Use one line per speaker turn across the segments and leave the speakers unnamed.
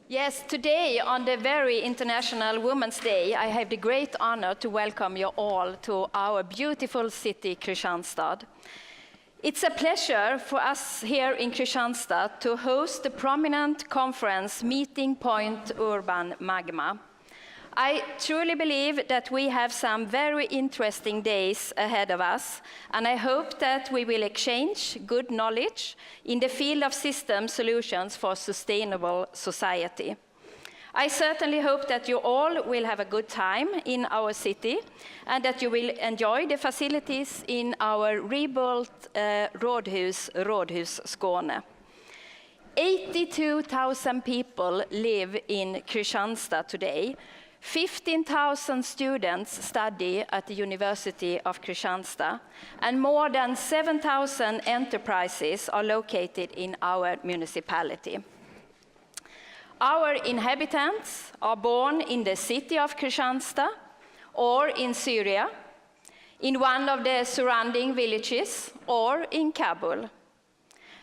Yes, today on the very International Women's Day, I have the great honor to welcome you all to our beautiful city, Kristianstad. It's a pleasure for us here in Kristianstad to host the prominent conference Meeting Point Urban Magma. I truly believe that we have some very interesting days ahead of us, and I hope that we will exchange good knowledge in the field of system solutions for sustainable society. I certainly hope that you all will have a good time in our city and that you will enjoy the facilities in our rebuilt Rådhus Skåne. 82,000 people live in Kristianstad today. 15,000 students study at the University of Kristianstad, and more than 7,000 enterprises are located in our municipality. Our inhabitants are born in the city of Kristianstad or in Syria, in one of the surrounding villages, or in Kabul.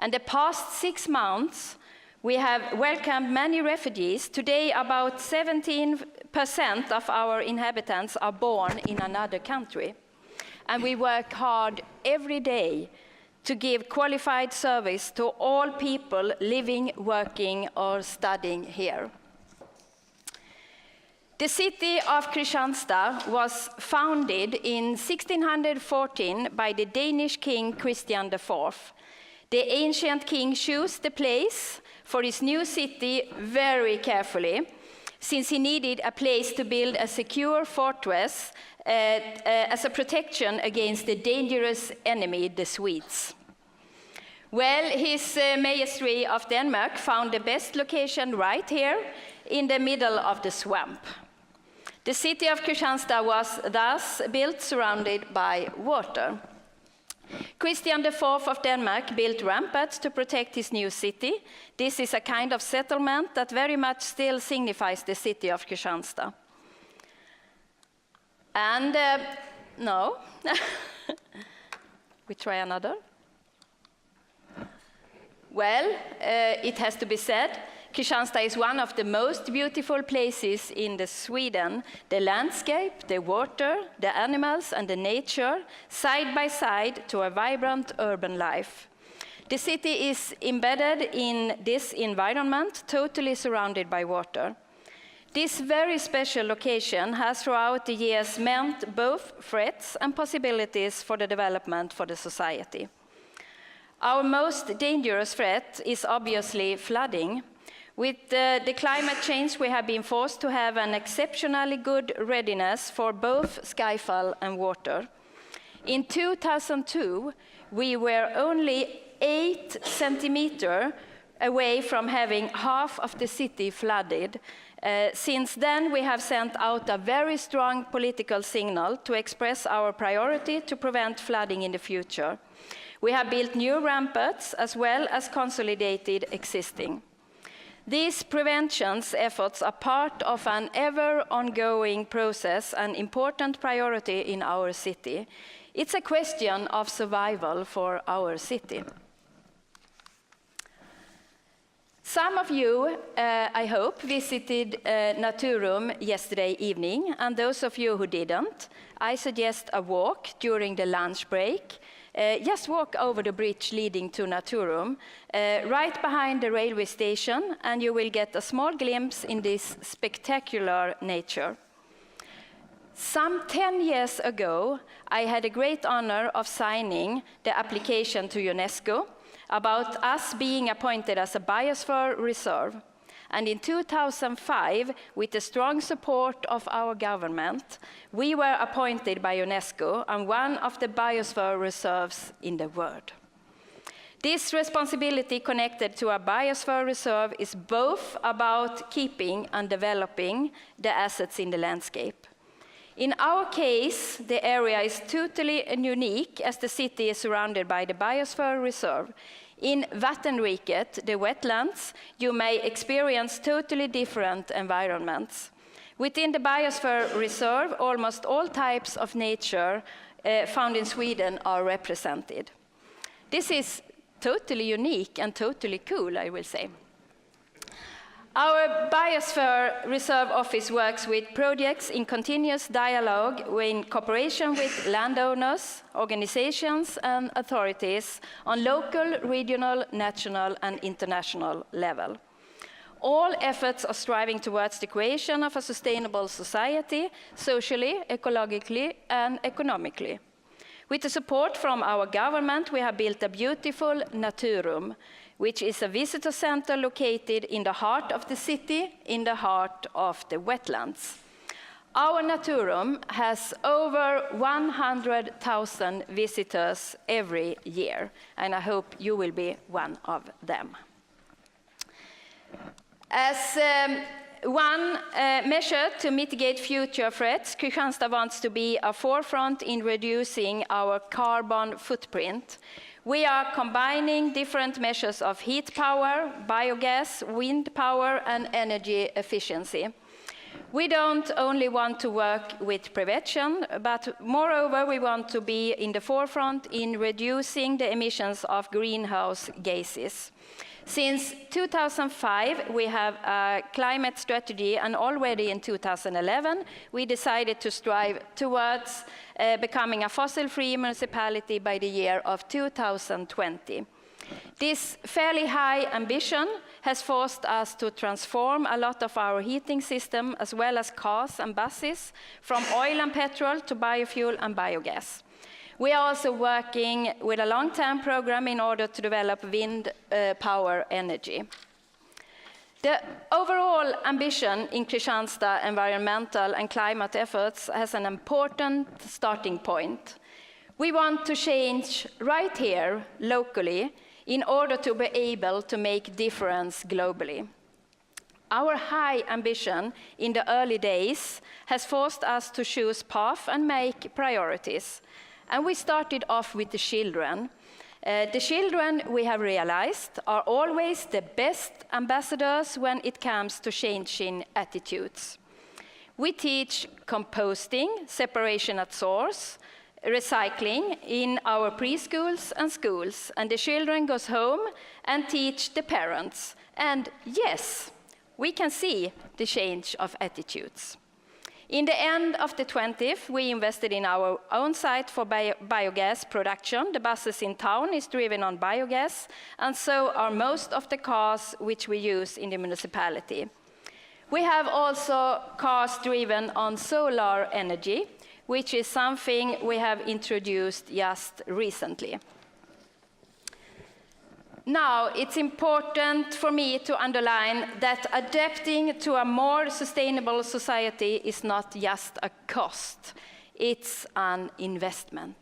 And the past 6 months, we have welcomed many refugees. Today, about 17% of our inhabitants are born in another country. And we work hard every day to give qualified service to all people living, working, or studying here. The city of Kristianstad was founded in 1614 by the Danish king Christian IV. The ancient king chose the place for his new city very carefully, since he needed a place to build a secure fortress as a protection against the dangerous enemy, the Swedes. Well, his Majesty of Denmark found the best location right here in the middle of the swamp. The city of Kristianstad was thus built surrounded by water. Christian IV of Denmark built ramparts to protect his new city. This is a kind of settlement that very much still signifies the city of Kristianstad. And no, we try another. Well, it has to be said, Kristianstad is one of the most beautiful places in Sweden. The landscape, the water, the animals, and the nature, side by side to a vibrant urban life. The city is embedded in this environment, totally surrounded by water. This very special location has throughout the years meant both threats and possibilities for the development for the society. Our most dangerous threat is obviously flooding. With the climate change, we have been forced to have an exceptionally good readiness for both skyfall and water. In 2002, we were only 8 centimeters away from having half of the city flooded. Since then, we have sent out a very strong political signal to express our priority to prevent flooding in the future. We have built new ramparts as well as consolidated existing. These prevention efforts are part of an ever-ongoing process, an important priority in our city. It's a question of survival for our city. Some of you, I hope, visited Naturum yesterday evening, and those of you who didn't, I suggest a walk during the lunch break. Just walk over the bridge leading to Naturum, right behind the railway station, and you will get a small glimpse in this spectacular nature. Some 10 years ago, I had a great honor of signing the application to UNESCO about us being appointed as a biosphere reserve. And in 2005, with the strong support of our government, we were appointed by UNESCO and one of the biosphere reserves in the world. This responsibility connected to a biosphere reserve is both about keeping and developing the assets in the landscape. In our case, the area is totally unique as the city is surrounded by the biosphere reserve. In Vattenriket, the wetlands, you may experience totally different environments. Within the biosphere reserve, almost all types of nature found in Sweden are represented. This is totally unique and totally cool, I will say. Our Biosphere Reserve Office works with projects in continuous dialogue in cooperation with landowners, organizations, and authorities on local, regional, national, and international level. All efforts are striving towards the creation of a sustainable society, socially, ecologically, and economically. With the support from our government, we have built a beautiful Naturum, which is a visitor center located in the heart of the city, in the heart of the wetlands. Our Naturum has over 100,000 visitors every year, and I hope you will be one of them. As one measure to mitigate future threats, Kristianstad wants to be a forefront in reducing our carbon footprint. We are combining different measures of heat power, biogas, wind power, and energy efficiency. We don't only want to work with prevention, but moreover, we want to be in the forefront in reducing the emissions of greenhouse gases. Since 2005, we have a climate strategy, and already in 2011, we decided to strive towards becoming a fossil-free municipality by the year of 2020. This fairly high ambition has forced us to transform a lot of our heating system, as well as cars and buses, from oil and petrol to biofuel and biogas. We are also working with a long-term program in order to develop wind power energy. The overall ambition in Kristianstad environmental and climate efforts has an important starting point. We want to change right here, locally, in order to be able to make difference globally. Our high ambition in the early days has forced us to choose path and make priorities. And we started off with the children. The children, we have realized, are always the best ambassadors when it comes to changing attitudes. We teach composting, separation at source, recycling in our preschools and schools, and the children goes home and teach the parents. And yes, we can see the change of attitudes. In the end of the 20th, we invested in our own site for biogas production. The buses in town is driven on biogas, and so are most of the cars which we use in the municipality. We have also cars driven on solar energy, which is something we have introduced just recently. Now, it's important for me to underline that adapting to a more sustainable society is not just a cost, it's an investment.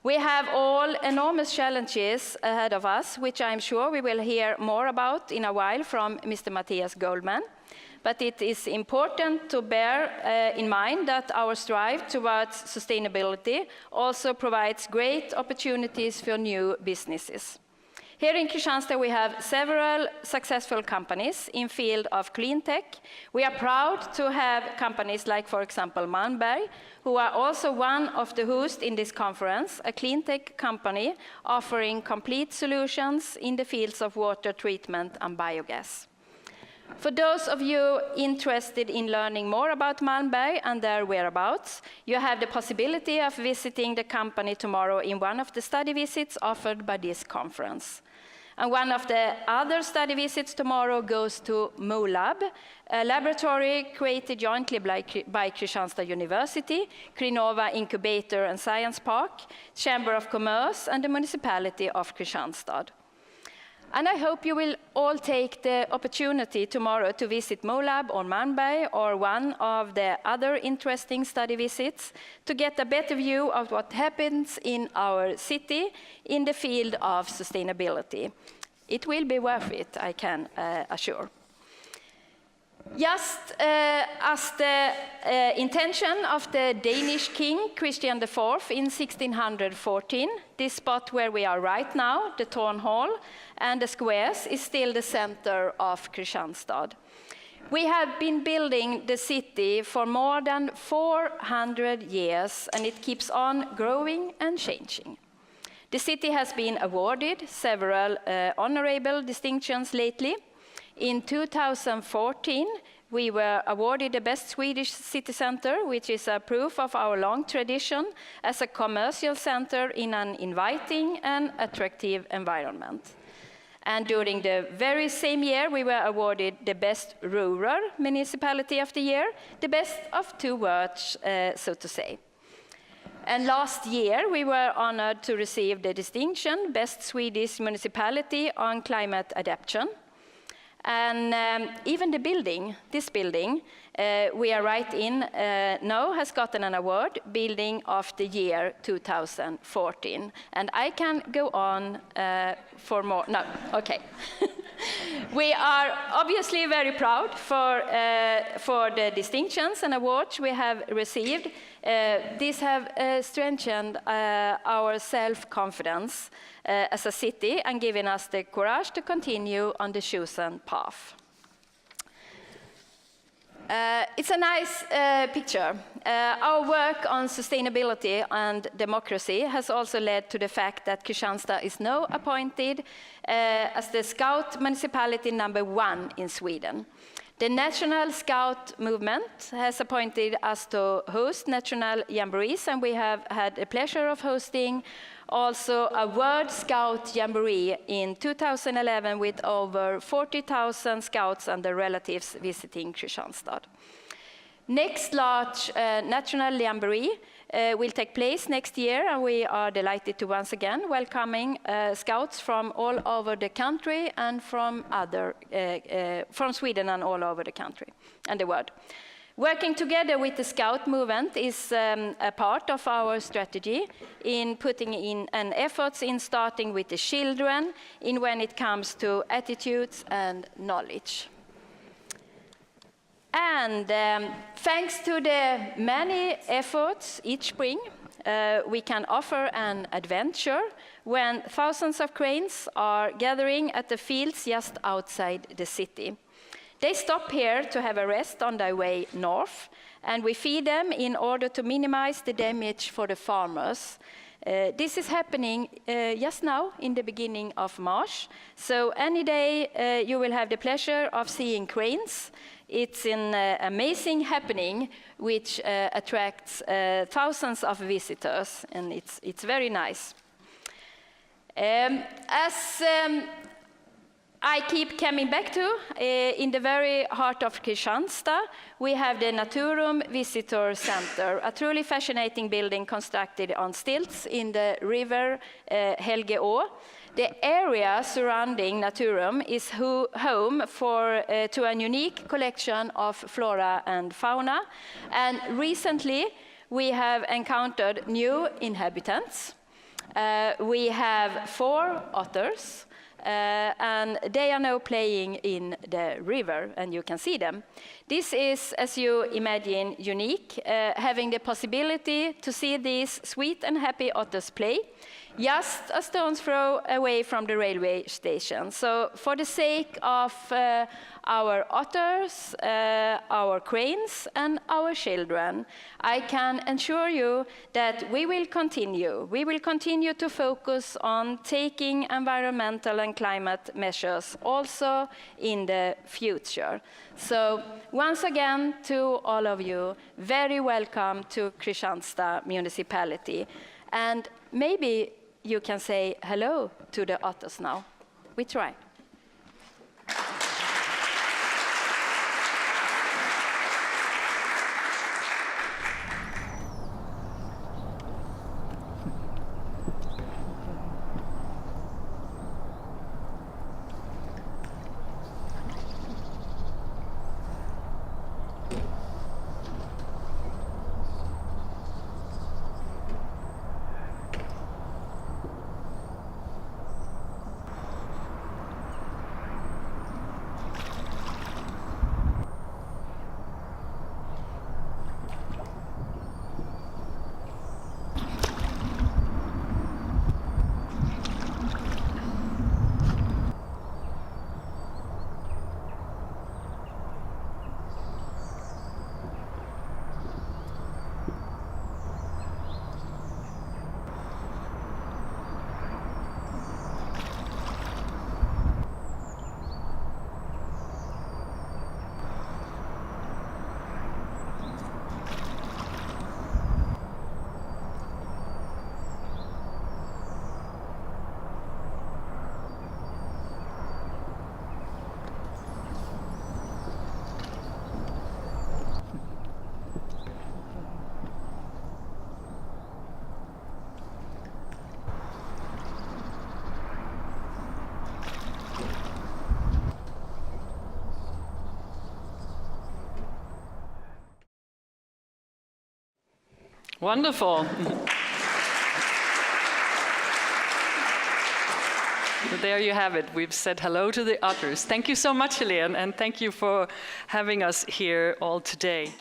We have all enormous challenges ahead of us, which I'm sure we will hear more about in a while from Mr. Matthias Goldman. But it is important to bear in mind that our strive towards sustainability also provides great opportunities for new businesses. Here in Kristianstad, we have several successful companies in field of clean tech. We are proud to have companies like, for example, Malmberg, who are also one of the hosts in this conference, a clean tech company offering complete solutions in the fields of water treatment and biogas. For those of you interested in learning more about Malmberg and their whereabouts, you have the possibility of visiting the company tomorrow in one of the study visits offered by this conference. And one of the other study visits tomorrow goes to MoLab, a laboratory created jointly by Kristianstad University, Krinova Incubator and Science Park, Chamber of Commerce, and the municipality of Kristianstad. And I hope you will all take the opportunity tomorrow to visit MoLab or Malmberg or one of the other interesting study visits to get a better view of what happens in our city in the field of sustainability. It will be worth it, I can assure. Just as the intention of the Danish king Christian IV in 1614, this spot where we are right now, the town hall and the squares, is still the center of Kristianstad. We have been building the city for more than 400 years, and it keeps on growing and changing. The city has been awarded several honorable distinctions lately. In 2014, we were awarded the Best Swedish City Center, which is a proof of our long tradition as a commercial center in an inviting and attractive environment. And during the very same year, we were awarded the Best Rural Municipality of the Year, the best of two worlds, so to say. And last year, we were honored to receive the distinction Best Swedish Municipality on Climate Adaptation. And even the building, this building, we are right in now, has gotten an award, Building of the Year 2014. And I can go on for more. No, okay. We are obviously very proud for the distinctions and awards we have received. These have strengthened our self-confidence as a city and given us the courage to continue on the chosen path. It's a nice picture. Our work on sustainability and democracy has also led to the fact that Kristianstad is now appointed as the Scout municipality #1 in Sweden. The National Scout movement has appointed us to host national jamborees, and we have had the pleasure of hosting also a World Scout Jamboree in 2011 with over 40,000 scouts and their relatives visiting Kristianstad. Next large national jamboree will take place next year, and we are delighted to once again welcoming scouts from all over the country and from Sweden and all over the country and the world. Working together with the Scout movement is a part of our strategy in putting in an efforts in starting with the children in when it comes to attitudes and knowledge. And thanks to the many efforts each spring, we can offer an adventure when thousands of cranes are gathering at the fields just outside the city. They stop here to have a rest on their way north, and we feed them in order to minimize the damage for the farmers. This is happening just now in the beginning of March. So any day you will have the pleasure of seeing cranes. It's an amazing happening which attracts thousands of visitors, and it's very nice. I keep coming back to, in the very heart of Kristianstad, we have the Naturum Visitor Center, a truly fascinating building constructed on stilts in the river Helgeå. The area surrounding Naturum is home to a unique collection of flora and fauna. And recently, we have encountered new inhabitants. We have 4 otters. And they are now playing in the river, and you can see them. This is, as you imagine, unique, having the possibility to see these sweet and happy otters play, just a stone's throw away from the railway station. So for the sake of our otters, our cranes, and our children, I can assure you that we will continue. We will continue to focus on taking environmental and climate measures also in the future. So once again, to all of you, very welcome to Kristianstad Municipality. And maybe you can say hello to the otters now. We try.
Wonderful. So there you have it. We've said hello to the otters. Thank you so much, Helen, and thank you for having us here all today.